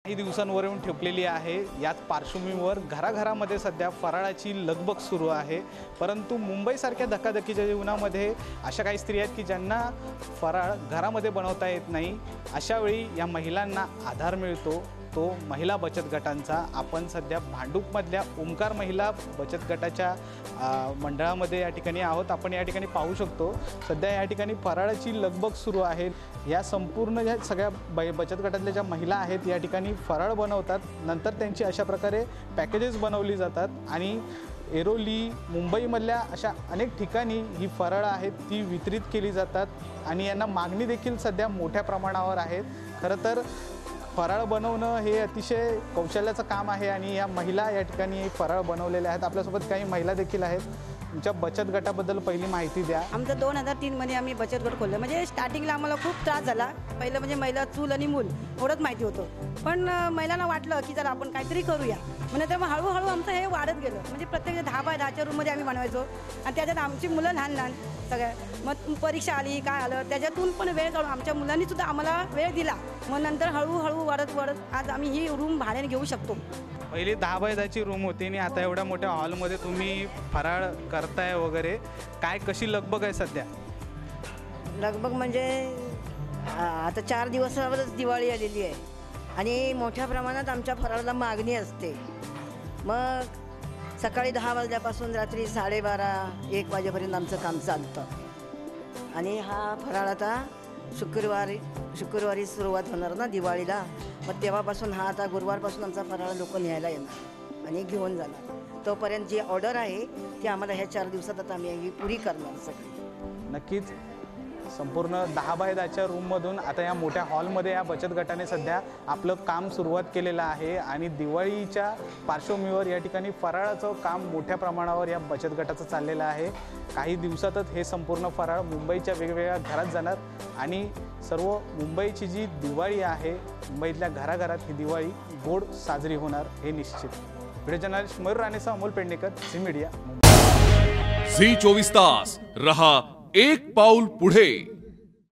काही दिवसांवरून ठेपलेली आहे। याच पार्श्वभूमीवर घराघरामध्ये सध्या फराळाची लगबग सुरू आहे। परंतु मुंबईसारख्या धकाधकीच्या जीवनामध्ये अशा काही स्त्रिया आहेत की ज्यांना फराळ घरामध्ये बनवता येत नाही। अशा वेळी या महिलांना आधार मिळतो तो महिला बचत गटांचा। आपण सध्या भांडूपमधल्या ओमकार महिला बचत गटाच्या मंडळामध्ये या ठिकाणी आहोत। आपण या ठिकाणी पाहू शकतो सध्या या ठिकाणी फराळाची लगबग सुरू आहे। या संपूर्ण ज्या सगळ्या बचत गटातल्या ज्या महिला आहेत या ठिकाणी फराळ बनवतात, नंतर त्यांची अशा प्रकारे पॅकेजेस बनवली जातात आणि एरोली मुंबईमधल्या अशा अनेक ठिकाणी ही फराळ आहेत ती वितरित केली जातात आणि यांना मागणी देखील सध्या मोठ्या प्रमाणावर आहे। खरं तर फराळ बनवणं हे अतिशय कौशल्याचं काम आहे आणि या महिला या ठिकाणी फराळ बनवलेल्या आहेत। आपल्यासोबत काही महिला देखील आहेत। तुमच्या बचत गटाबद्दल पहिली माहिती द्या। आमचं 2003 मध्ये आम्ही बचत गट खोललं। म्हणजे स्टार्टिंगला आम्हाला खूप त्रास झाला। पहिलं म्हणजे महिला चूल आणि मूल एवढंच माहिती होतं, पण महिलांना वाटलं की जरा आपण काहीतरी करूया म्हणजे तेव्हा हळूहळू आमचं हे वाढत गेलं। म्हणजे प्रत्येक 10 बाय 10च्या रूममध्ये आम्ही बनवायचो आणि त्याच्यात आमची मुलं लहान लहान सगळ्या, मग परीक्षा आली काय आलं त्याच्यातून पण वेळ काढून आमच्या मुलांनी सुद्धा आम्हाला वेळ दिला। मग नंतर हळूहळू वाढत आज आम्ही ही रूम भाड्याने घेऊ शकतो। पहिली 10 बाय 10ची रूम होती आणि आता एवढ्या मोठ्या हॉलमध्ये तुम्ही फराळ करताय वगैरे, काय कशी लगबग आहे सध्या? लगबग म्हणजे आता 4 दिवसावरच दिवाळी आलेली आहे आणि मोठ्या प्रमाणात आमच्या फराळाला मागणी असते। मग सकाळी 10 वाजल्यापासून रात्री 12:30-1 वाजेपर्यंत आमचं काम चालतं आणि हा फराळ आता शुक्रवारी सुरुवात होणार ना दिवाळीला। मग तेव्हापासून हा आता गुरुवारपासून आमचा फराळ लोक न्यायला येणार आणि घेऊन जाणार। तोपर्यंत जी ऑर्डर आहे ती आम्हाला ह्या 4 दिवसात आता आम्ही ही पुरी करणार सगळी। नक्कीच संपूर्ण 10 बाय 10च्या रूममधून आता या मोठ्या हॉलमध्ये या बचत गटाने सध्या आपलं काम सुरुवात केलेलं आहे आणि दिवाळीच्या पार्श्वभूमीवर या ठिकाणी फराळाचं काम मोठ्या प्रमाणावर या बचत गटाचं चाललेलं आहे। काही दिवसातच हे संपूर्ण फराळ मुंबईच्या वेगवेगळ्या घरात जाणार आणि सर्व मुंबईची जी दिवाळी आहे, मुंबईतल्या घराघरात ही दिवाळी गोड साजरी होणार हे निश्चित। व्हिडिओ जर्नलिस्ट मयूर राणेसह Amol Pednekar, Zee media. Zee 24 तास रहा एक पाऊल पुढे।